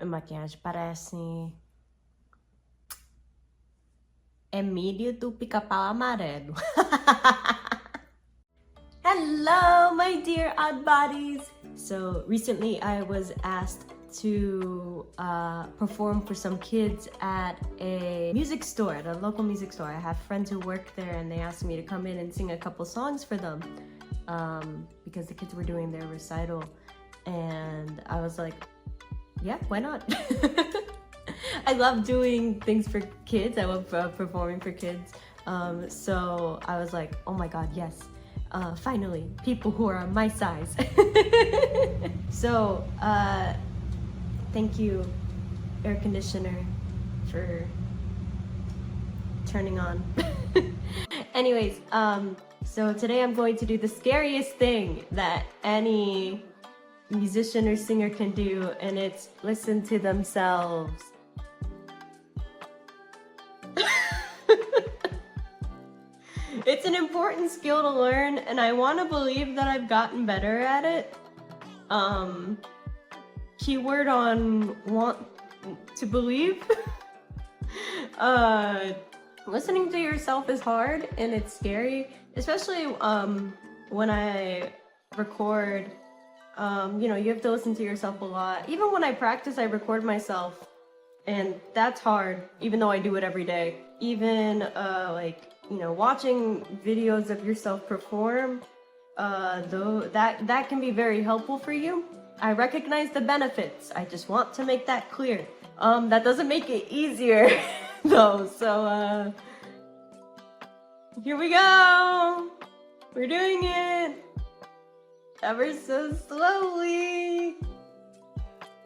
maquiagem parece Emília do Pica-Pau Amarelo. Hello, my dear odd bodies! So recently I was asked to perform for some kids at a music store, at a local music store. I have friends who work there and they asked me to come in and sing a couple songs for them because the kids were doing their recital. And I was like, yeah, why not? I love doing things for kids. I love performing for kids. So I was like, oh my god, yes. Finally, people who are my size. So, thank you, air conditioner, for turning on. Anyways, so today I'm going to do the scariest thing that any musician or singer can do, and it's listen to themselves. It's an important skill to learn, and I want to believe that I've gotten better at it. Keyword on want to believe. Listening to yourself is hard and it's scary, especially when I record. You know, you have to listen to yourself a lot. Even when I practice, I record myself, and that's hard, even though I do it every day. Even like, you know, watching videos of yourself perform, though that can be very helpful for you. I recognize the benefits. I just want to make that clear. That doesn't make it easier though. So here we go. We're doing it ever so slowly.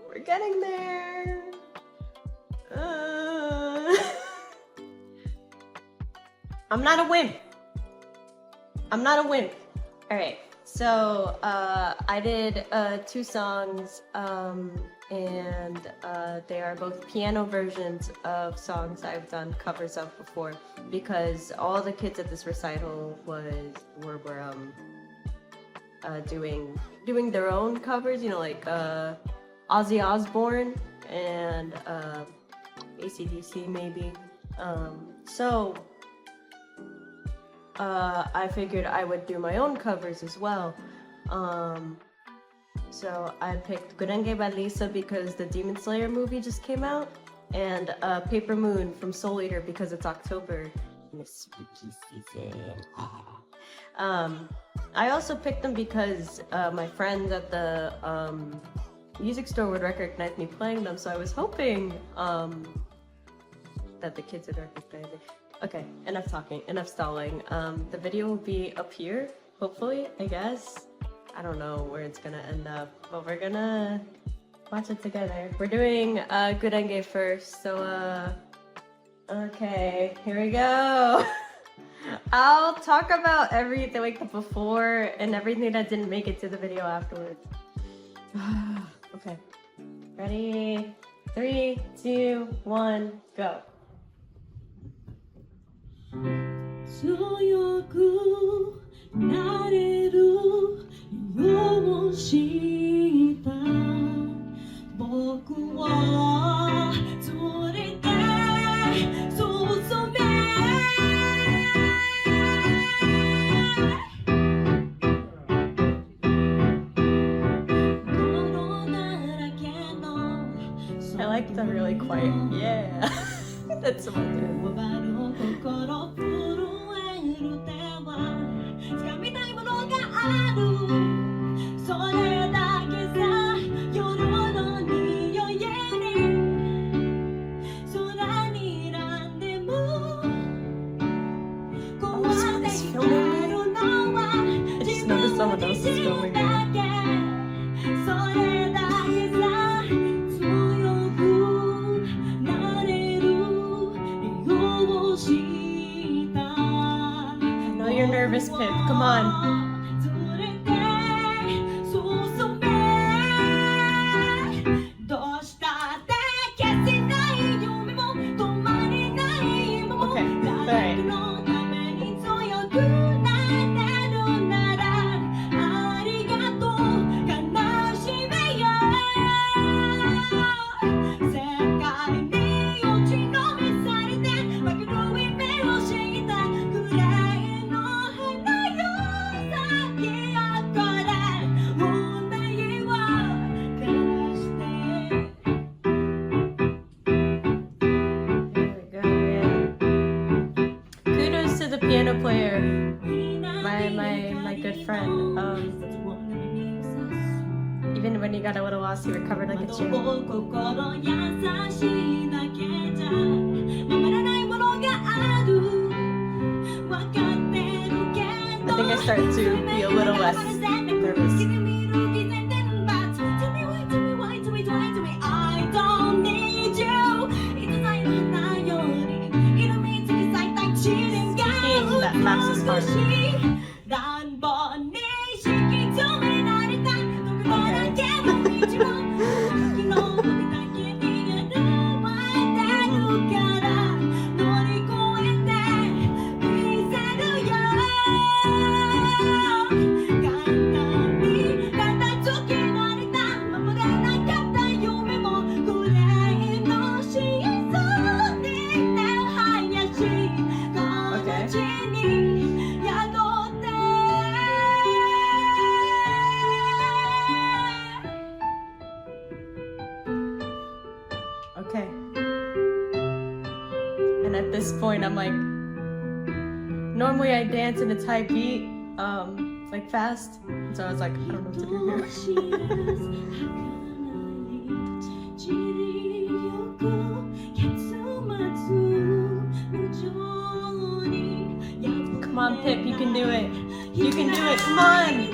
We're getting there. I'm not a wimp. I'm not a wimp. All right, so I did 2 songs, and they are both piano versions of songs I've done covers of before, because all the kids at this recital were doing their own covers, you know, like Ozzy Osbourne and AC/DC maybe. So I figured I would do my own covers as well. So I picked Gurenge by Lisa because the Demon Slayer movie just came out, and Paper Moon from Soul Eater because it's October in the spooky season. I also picked them because my friends at the music store would recognize me playing them, so I was hoping that the kids would recognize it. Okay, enough talking, enough stalling. The video will be up here, hopefully, I guess. I don't know where it's gonna end up, but we're gonna watch it together. We're doing Gurenge first, so okay, here we go. I'll talk about everything like the before and everything that didn't make it to the video afterwards. Okay, ready? 3, 2, 1, go. 強くなれるようした僕はそれで進め泥だらけの I like the really quiet, yeah. That's so good. 心震える手は掴みたいものがあるそれだけさ夜の匂いに空になんでも壊れてるのは自分だけそれだけさ強くなれるようした I know you're nervous, Pip. Come on. それで進めどうしたって消せない夢も止まれないもの Okay, 誰 alright. のために強くなれるならありがとう悲しめよ friend. Even when he got a little lost, he recovered like a champ. I think I started to be a little less nervous. Speaking that Max is hard. Okay. And at this point, I'm like, normally I dance in a tight beat, like fast. So I was like, I don't know what to do here. Come on, Pip, you can do it. You can do it. Come on.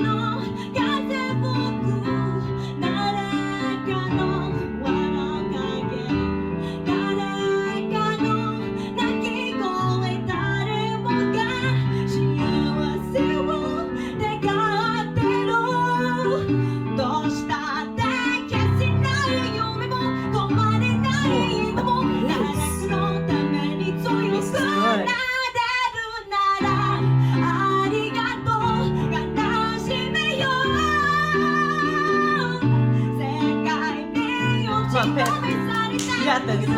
Come on, Pip. You got this.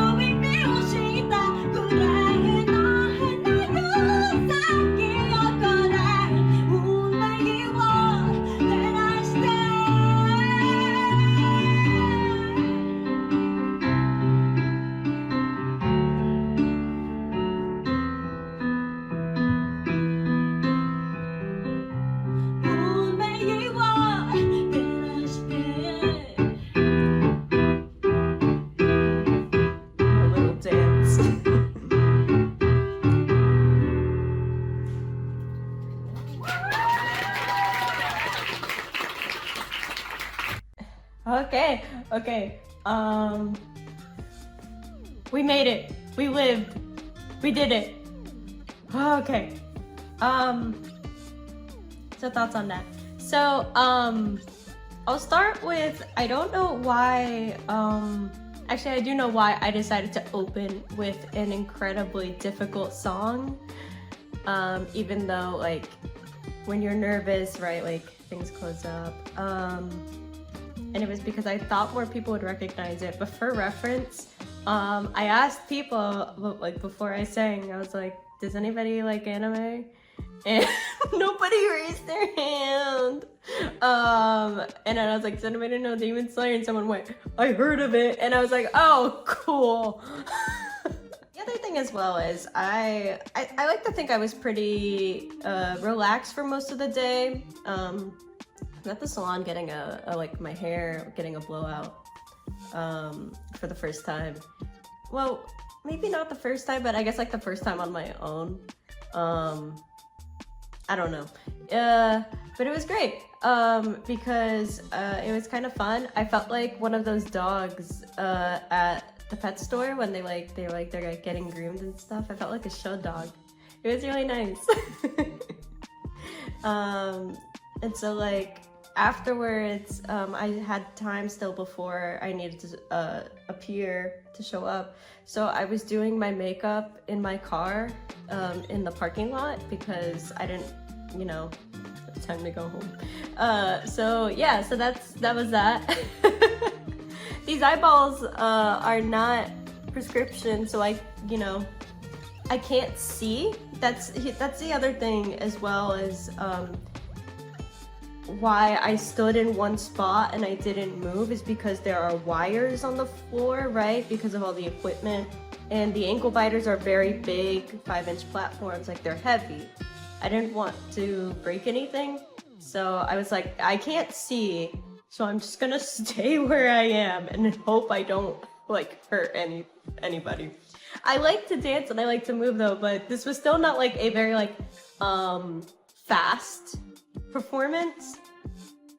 Okay. We made it. We lived. We did it. Okay. So thoughts on that. So, I'll start with, I don't know why, actually I do know why I decided to open with an incredibly difficult song. Even though, like, when you're nervous, right, like, things close up. And it was because I thought more people would recognize it. But for reference, I asked people, like, before I sang, I was like, does anybody like anime? And nobody raised their hand. And then I was like, does anybody know Demon Slayer? And someone went, I heard of it. And I was like, oh, cool. The other thing as well is I like to think I was pretty relaxed for most of the day. I'm at the salon getting like my hair, getting a blowout for the first time. Well, maybe not the first time, but I guess like the first time on my own. I don't know. But it was great because it was kind of fun. I felt like one of those dogs at the pet store when they're getting groomed and stuff. I felt like a show dog. It was really nice. And so like afterwards, I had time still before I needed to appear to show up. So I was doing my makeup in my car in the parking lot because I didn't, you know, it's time to go home. So yeah, so that was that. These eyeballs are not prescription, so I can't see. That's the other thing as well as why I stood in one spot and I didn't move is because there are wires on the floor, right? Because of all the equipment. And the ankle biters are very big 5-inch platforms, like they're heavy. I didn't want to break anything, So I was like, I can't see, so I'm just gonna stay where I am and hope I don't like hurt anybody. I like to dance and I like to move though, but this was still not like a very like fast performance.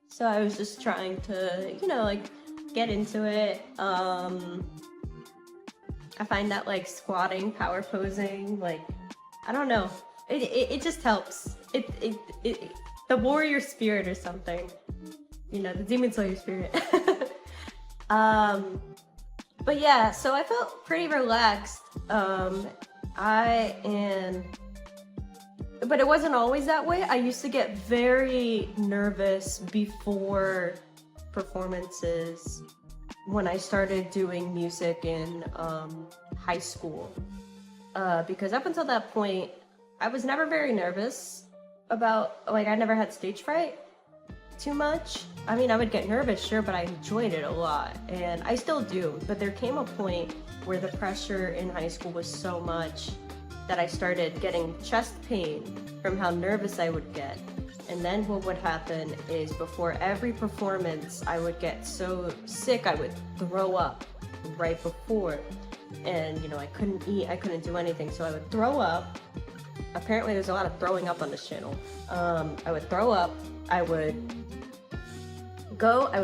So I was just trying to, you know, like get into it. I find that like squatting, power posing, like I don't know, it just helps. The warrior spirit or something, you know, the demon slayer spirit. But yeah, so I felt pretty relaxed. But it wasn't always that way. I used to get very nervous before performances when I started doing music in high school. Because up until that point, I was never very nervous about, like, I never had stage fright too much. I mean, I would get nervous, sure, but I enjoyed it a lot, and I still do. But there came a point where the pressure in high school was so much that I started getting chest pain from how nervous I would get. And then what would happen is before every performance, I would get so sick I would throw up right before. And, you know, I couldn't eat, I couldn't do anything, so I would throw up. Apparently there's a lot of throwing up on this channel. I would throw up, I would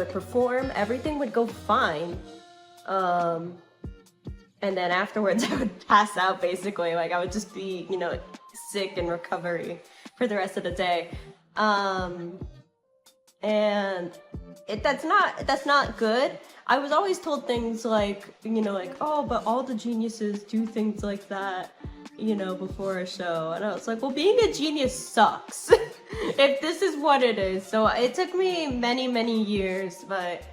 perform, everything would go fine. And then afterwards I would pass out basically, like I would just be, you know, sick in recovery for the rest of the day. And that's not good. I was always told things like, you know, like, oh, but all the geniuses do things like that, you know, before a show. And I was like, well, being a genius sucks if this is what it is. So it took me many, many years, but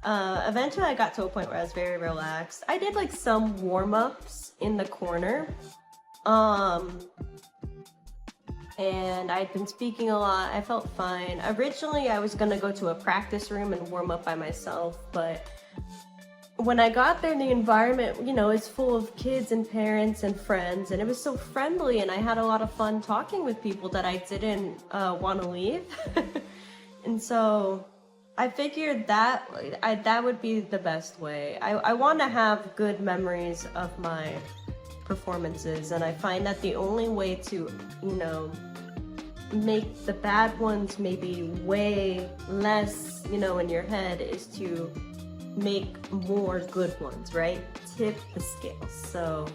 eventually I got to a point where I was very relaxed. I did like some warm-ups in the corner. And I'd been speaking a lot. I felt fine. Originally, I was gonna go to a practice room and warm up by myself, but when I got there, the environment, you know, is full of kids and parents and friends, and it was so friendly, and I had a lot of fun talking with people that I didn't want to leave. And so I figured that that would be the best way. I want to have good memories of my performances, and I find that the only way to, you know, make the bad ones maybe way less, you know, in your head is to make more good ones, right? Tip the scales. So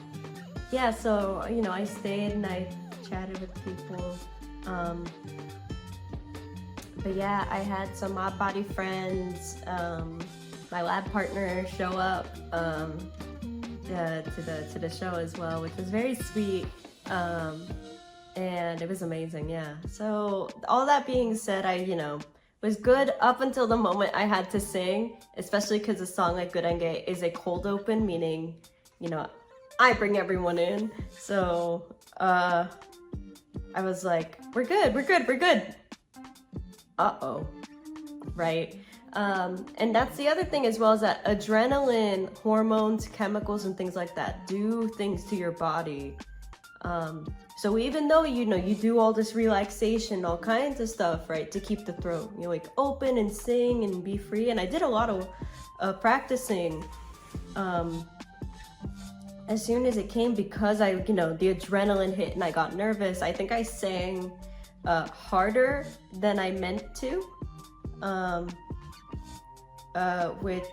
yeah, so, you know, I stayed and I chatted with people. But yeah, I had some Odd Body friends, my lab partner show up to the show as well, which was very sweet. And it was amazing, yeah. So all that being said, I, you know, was good up until the moment I had to sing, especially because a song like Gurenge is a cold open, meaning, you know, I bring everyone in. So I was like, we're good. Uh-oh, right? And that's the other thing as well, is that adrenaline, hormones, chemicals, and things like that do things to your body. So even though, you know, you do all this relaxation, all kinds of stuff, right, to keep the throat, you know, like open and sing and be free. And I did a lot of practicing as soon as it came, because I, you know, the adrenaline hit and I got nervous. I think I sang harder than I meant to, which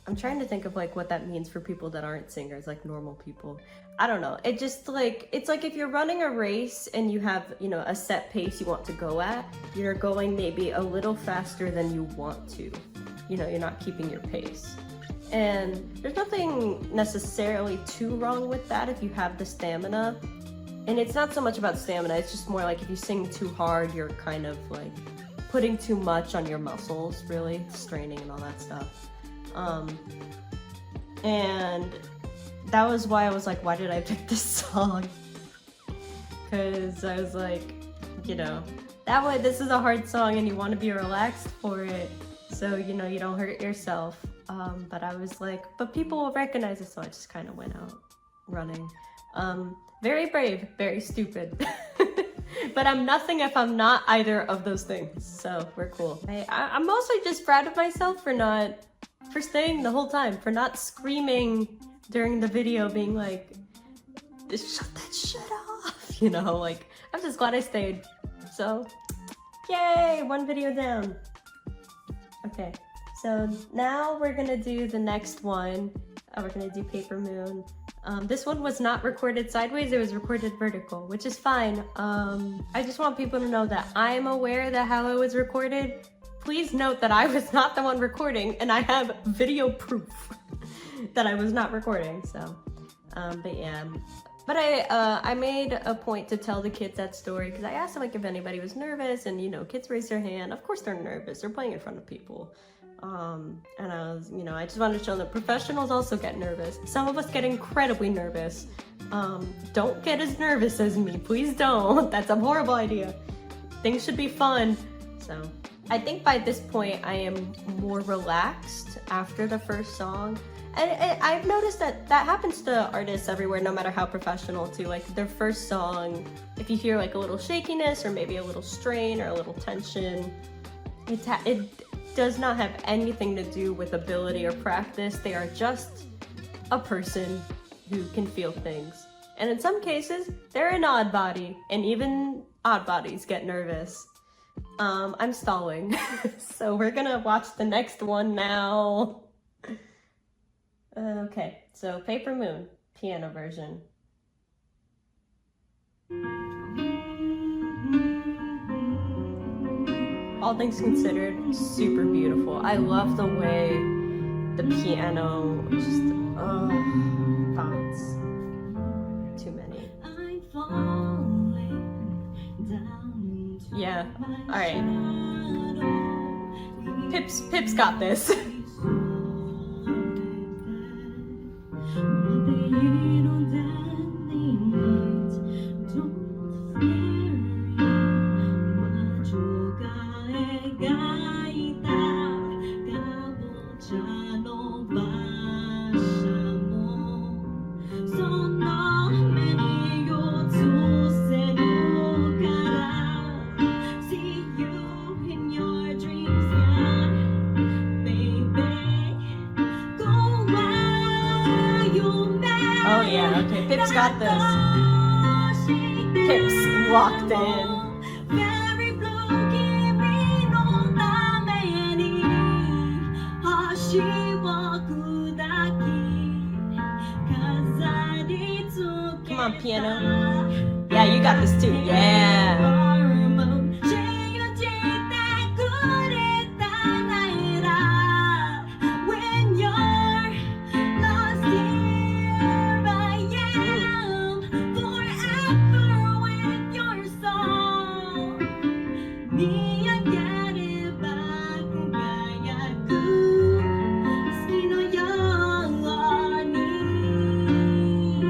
I'm trying to think of like what that means for people that aren't singers, like normal people. I don't know. It just like, it's like if you're running a race and you have, you know, a set pace you want to go at, you're going maybe a little faster than you want to. You know, you're not keeping your pace. And there's nothing necessarily too wrong with that if you have the stamina. And it's not so much about stamina, it's just more like if you sing too hard, you're kind of like putting too much on your muscles, really, straining and all that stuff. And that was why I was like, why did I pick this song? Because I was like, you know, that way this is a hard song and you want to be relaxed for it, so, you know, you don't hurt yourself. But I was like, but people will recognize it, so I just kind of went out running. Very brave, very stupid. But I'm nothing if I'm not either of those things. So we're cool. I'm mostly just proud of myself for staying the whole time, for not screaming during the video, being like, shut that shit off, you know, like, I'm just glad I stayed. So, yay, 1 video down. Okay, so now we're gonna do the next one. We're gonna do Paper Moon. This one was not recorded sideways, it was recorded vertical, which is fine. I just want people to know that I'm aware that how it was recorded. Please note that I was not the one recording, and I have video proof that I was not recording, so. But yeah. But I made a point to tell the kids that story, because I asked them like if anybody was nervous, and you know, kids raise their hand. Of course they're nervous, they're playing in front of people. And I was, you know, I just wanted to show them that professionals also get nervous. Some of us get incredibly nervous. Don't get as nervous as me, please don't. That's a horrible idea. Things should be fun. So I think by this point I am more relaxed after the first song. And I've noticed that happens to artists everywhere, no matter how professional too. Like their first song, if you hear like a little shakiness or maybe a little strain or a little tension, it does not have anything to do with ability or practice. They are just a person who can feel things. And in some cases, they're an odd body, and even odd bodies get nervous. I'm stalling, so we're gonna watch the next one now. Okay, so Paper Moon, piano version. All things considered, super beautiful. I love the way the piano just, thoughts. Too many. Yeah, alright. Pip's got this. Oh yeah, okay, Pip's got this. Pip's locked in. Come on, piano. Yeah, you got this too, yeah.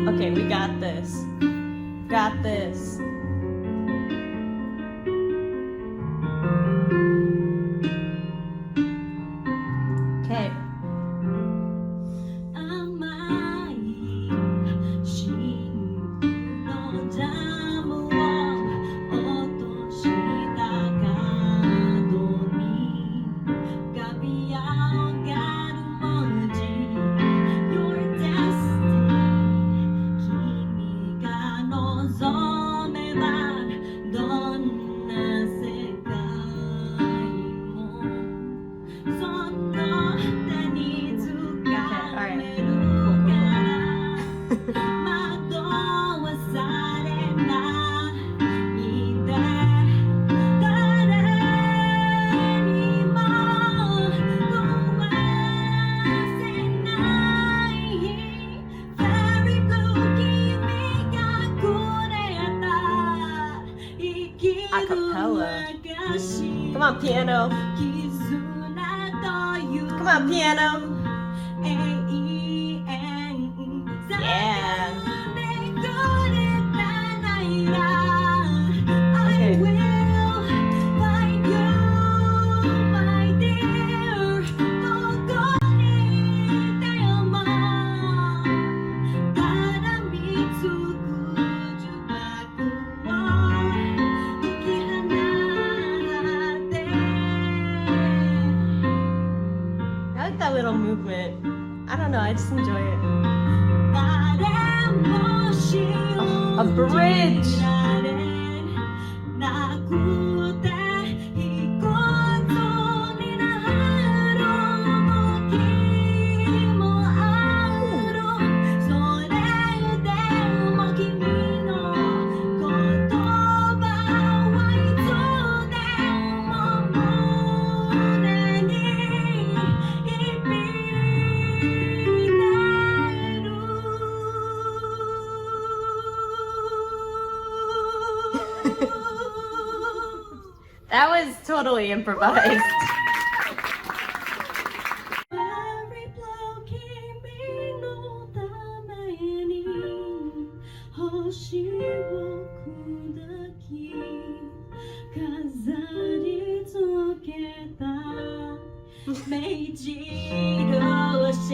Okay, we got this. Got this. Okay. Acapella. Come on, piano. Come on, piano. Yeah. Okay. like that little movement. I don't know, I just enjoy it. A bridge! That was totally improvised.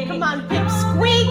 Come on, Pipsqueak!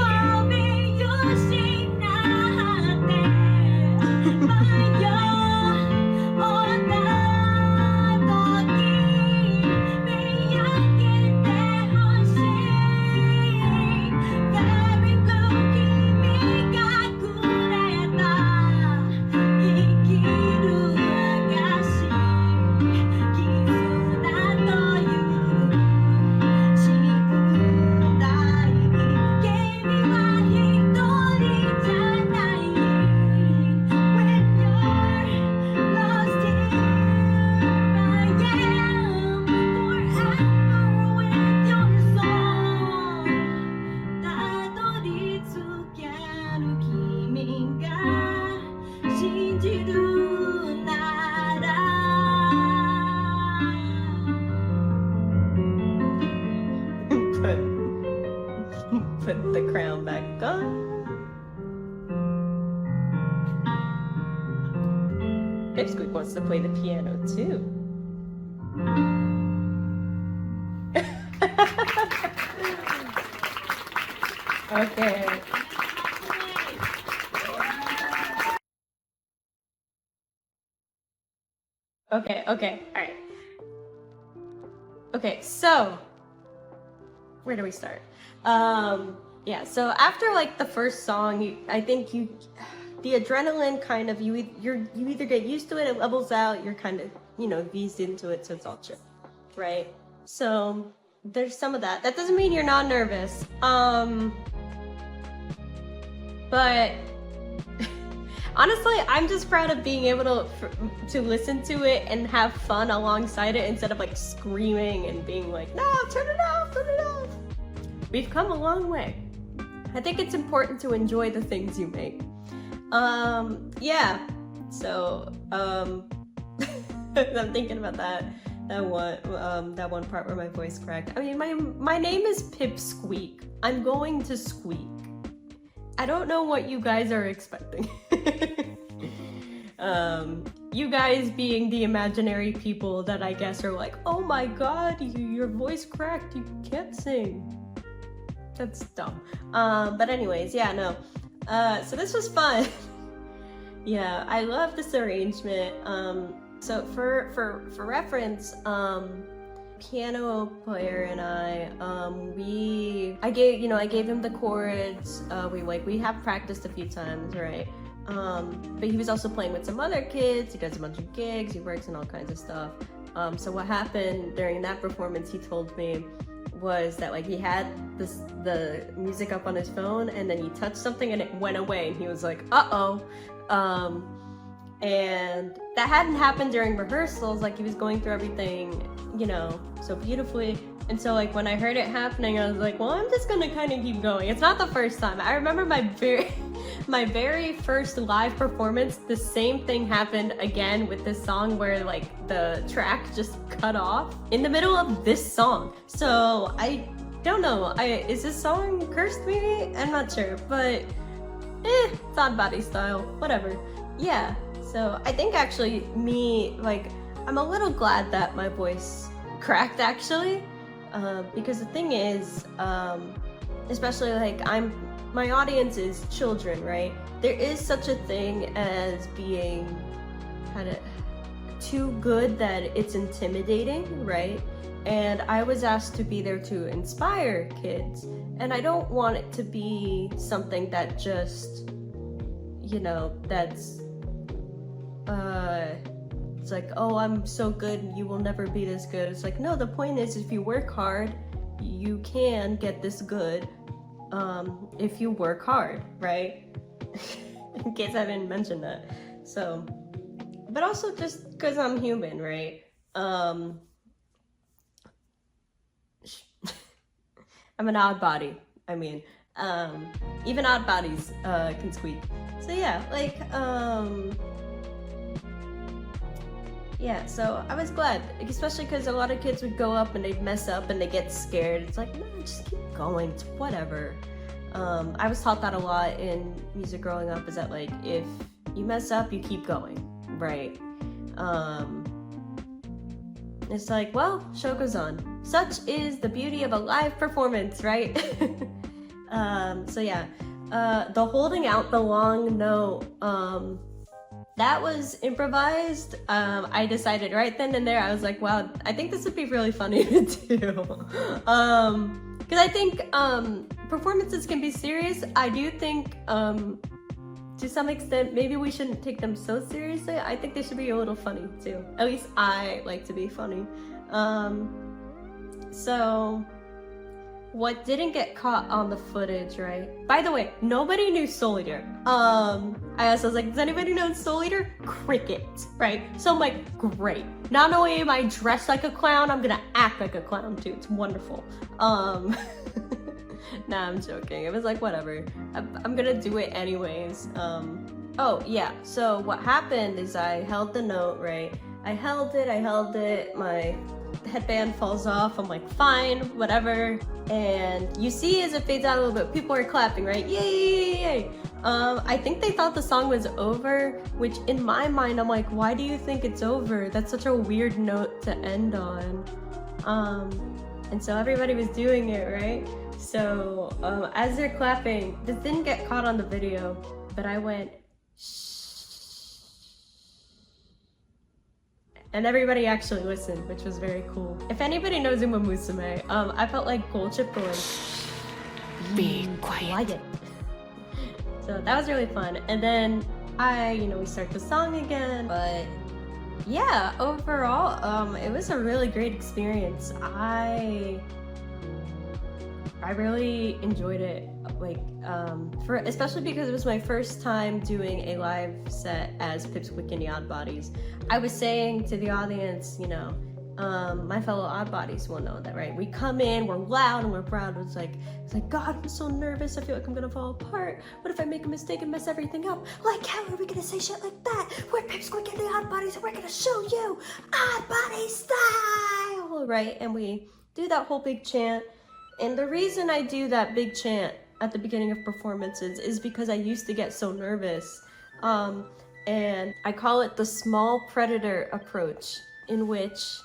Put the crown back on. Pipsqueak wants to play the piano too. Okay. Okay, alright. Okay, so where do we start? Yeah, so after like the first song, I think the adrenaline kind of, you either get used to it, it levels out, you're kind of, eased into it, so it's all chill, right? So there's some of that. That doesn't mean you're not nervous. But honestly, I'm just proud of being able to listen to it and have fun alongside it instead of like screaming and being like, no, turn it off, turn it off. We've come a long way. I think it's important to enjoy the things you make. Yeah. So, I'm thinking about that one part where my voice cracked. I mean, my name is Pipsqueak. I'm going to squeak. I don't know what you guys are expecting. You guys being the imaginary people that I guess are like, oh my god, your voice cracked, you can't sing. That's dumb. But anyways, yeah, no. So this was fun. Yeah, I love this arrangement. So for reference, piano player and I gave him the chords. We have practiced a few times, right? But he was also playing with some other kids. He does a bunch of gigs. He works in all kinds of stuff. So what happened during that performance, he told me, was that like he had the music up on his phone and then he touched something and it went away and he was like, uh-oh. And that hadn't happened during rehearsals. Like he was going through everything, so beautifully. And so like when I heard it happening, I was like, well, I'm just gonna kind of keep going. It's not the first time. I remember my very first live performance, the same thing happened again with this song where like the track just cut off in the middle of this song. So I don't know, is this song cursed maybe? I'm not sure, but it's Odd Body style, whatever. Yeah, so I think actually I'm a little glad that my voice cracked actually, because the thing is, especially like my audience is children, right? There is such a thing as being too good that it's intimidating, right? And I was asked to be there to inspire kids. And I don't want it to be something that just, you know, that's, it's like, oh, I'm so good and you will never be this good. It's like, no, the point is if you work hard, you can get this good if you work hard, right? In case I didn't mention that. So, but also just because I'm human, right? I'm an odd body. I mean, even odd bodies can squeak. So yeah, like, yeah, so I was glad, especially because a lot of kids would go up and they'd mess up and they get scared. It's like, no, just keep going, it's whatever. I was taught that a lot in music growing up, is that like, if you mess up, you keep going, right? It's like, well, show goes on. Such is the beauty of a live performance, right? So yeah, the holding out the long note, that was improvised. I decided right then and there, I was like, wow, I think this would be really funny to do. Because I think performances can be serious. I do think to some extent, maybe we shouldn't take them so seriously. I think they should be a little funny too. At least I like to be funny. So what didn't get caught on the footage, right? By the way, nobody knew Soul Eater. I asked, I was like, does anybody know Soul Eater? Cricket, right? So I'm like, great. Not only am I dressed like a clown, I'm gonna act like a clown too. It's wonderful. Nah, I'm joking. It was like, whatever. I'm gonna do it anyways. Oh yeah, so what happened is I held the note, right? I held it, my headband falls off. I'm like, fine, whatever. And you see as it fades out a little bit, people are clapping, right? Yay, yay, yay. I think they thought the song was over, which in my mind, I'm like, why do you think it's over? That's such a weird note to end on. And so everybody was doing it, right? So as they're clapping, this didn't get caught on the video, but I went, shh. And everybody actually listened, which was very cool. If anybody knows Uma Musume, I felt like Gold Chip going, be quiet. So that was really fun. And then we start the song again. But yeah, overall, it was a really great experience. I really enjoyed it, like, especially because it was my first time doing a live set as Pipsqueak and the Odd Bodies. I was saying to the audience, you know, my fellow odd bodies will know that, right? We come in, we're loud and we're proud. It's like, God, I'm so nervous. I feel like I'm gonna fall apart. What if I make a mistake and mess everything up? Like, how are we gonna say shit like that? We're Pipsqueak and the Odd Bodies and we're gonna show you Odd Body style, right? And we do that whole big chant. And the reason I do that big chant at the beginning of performances is because I used to get so nervous. And I call it the small predator approach, in which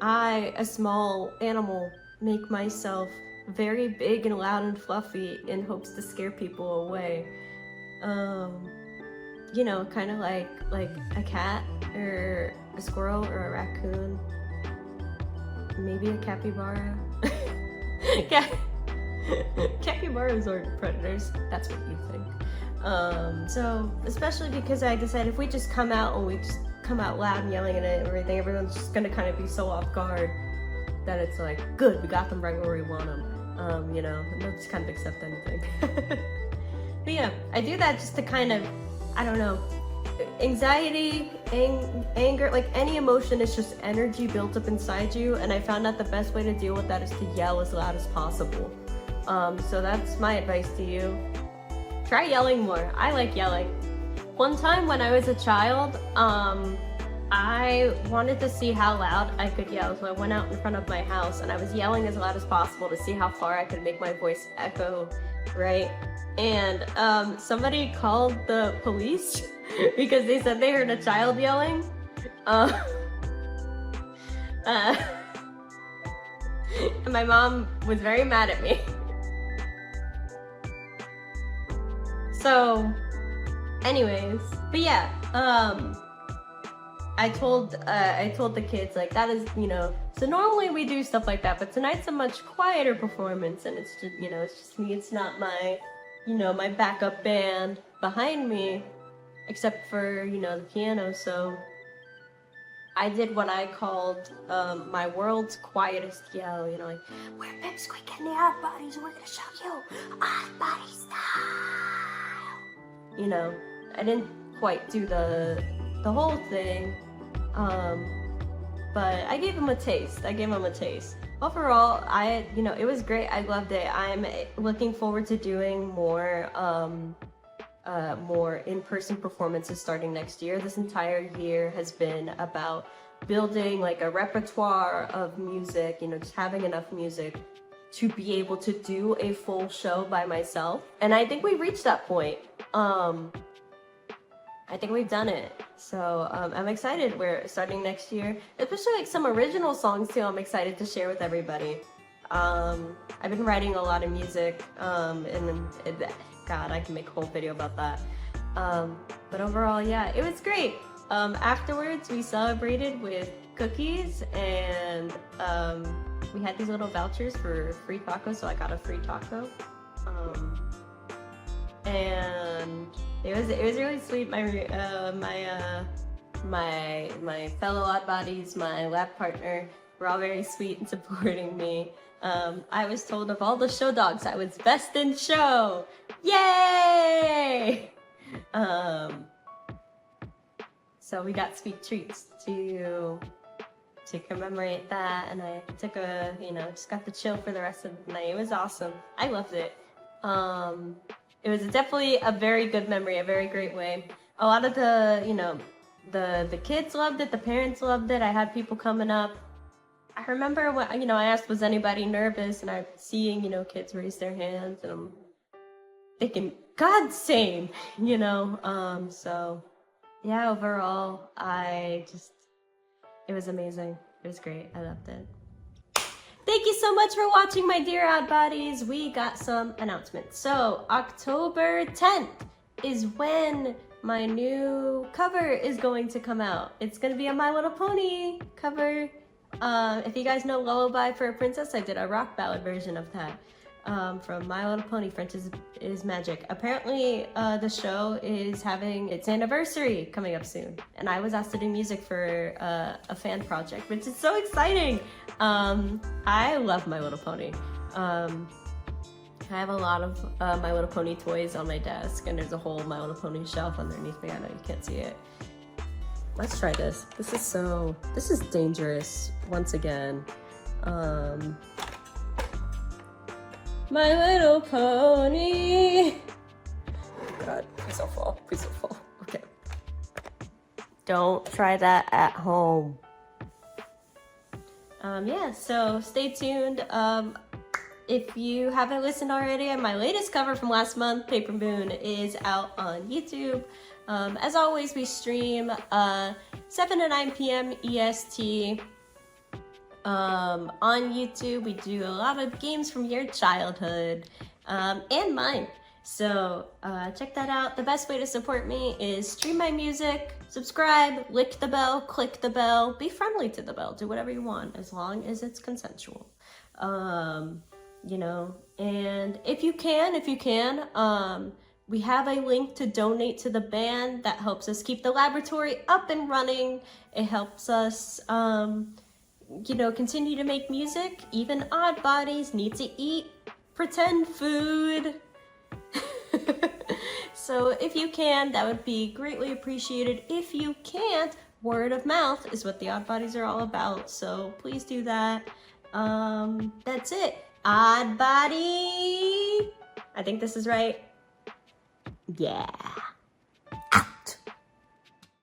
I, a small animal, make myself very big and loud and fluffy in hopes to scare people away. You know, kind of like a cat or a squirrel or a raccoon, maybe a capybara. Capybaras are predators, that's what you think. So especially because I decided if we just come out and we just come out loud and yelling at it and everything, everyone's just gonna kind of be so off guard that it's like, good, we got them right where we want them. You know, and they'll just kind of accept anything. But yeah, I do that just to kind of, I don't know, anxiety, anger, like any emotion is just energy built up inside you, and I found out the best way to deal with that is to yell as loud as possible. So that's my advice to you. Try yelling more. I like yelling. One time when I was a child, I wanted to see how loud I could yell, so I went out in front of my house and I was yelling as loud as possible to see how far I could make my voice echo, right? And somebody called the police because they said they heard a child yelling. And my mom was very mad at me. So, anyways, but yeah, I told the kids, like, that is, you know, so normally we do stuff like that, but tonight's a much quieter performance, and it's just, you know, it's just me. It's not my, you know, my backup band behind me, except for, you know, the piano. So I did what I called my world's quietest yell, you know, like, we're Pipsqueak and the Odd Bodies, and we're gonna show you Odd Body style. You know, I didn't quite do the whole thing, but I gave him a taste. Overall, you know, it was great. I loved it. I'm looking forward to doing more in-person performances starting next year. This entire year has been about building like a repertoire of music, you know, just having enough music to be able to do a full show by myself. And I think we've reached that point. I think we've done it. So I'm excited. We're starting next year, especially like some original songs too. I'm excited to share with everybody. I've been writing a lot of music, and God, I can make a whole video about that. But overall, yeah, it was great. Afterwards, we celebrated with cookies, and we had these little vouchers for free tacos, so I got a free taco. And it was really sweet. My fellow odd bodies, my lab partner, were all very sweet and supporting me. I was told of all the show dogs, I was best in show. Yay! So we got sweet treats to commemorate that, and I took just got to chill for the rest of the night. It was awesome. I loved it. It was definitely a very good memory, a very great way. A lot of the kids loved it, the parents loved it. I had people coming up. I remember when, I asked, was anybody nervous? And I'm seeing, kids raise their hands, and I'm thinking, God same, so yeah, overall, it was amazing. It was great. I loved it. Thank you so much for watching, my dear odd bodies. We got some announcements. So October 10th is when my new cover is going to come out. It's going to be a My Little Pony cover. If you guys know Lullaby for a Princess, I did a rock ballad version of that. From My Little Pony, French is Magic. Apparently, the show is having its anniversary coming up soon, and I was asked to do music for a fan project, which is so exciting. I love My Little Pony. I have a lot of My Little Pony toys on my desk, and there's a whole My Little Pony shelf underneath me. I know you can't see it. Let's try this. This is dangerous once again. My Little Pony. God, please don't fall. Please don't fall. Okay. Don't try that at home. Yeah, so stay tuned. If you haven't listened already, my latest cover from last month, Paper Moon, is out on YouTube. As always, we stream 7 to 9 p.m. EST. On YouTube, we do a lot of games from your childhood, and mine. So check that out. The best way to support me is stream my music, subscribe, lick the bell, click the bell, be friendly to the bell, do whatever you want, as long as it's consensual. And if you can, we have a link to donate to the band that helps us keep the laboratory up and running. It helps us, continue to make music. Even odd bodies need to eat pretend food. So if you can, that would be greatly appreciated. If you can't, word of mouth is what the odd bodies are all about. So please do that. That's it. Odd body. I think this is right. Yeah.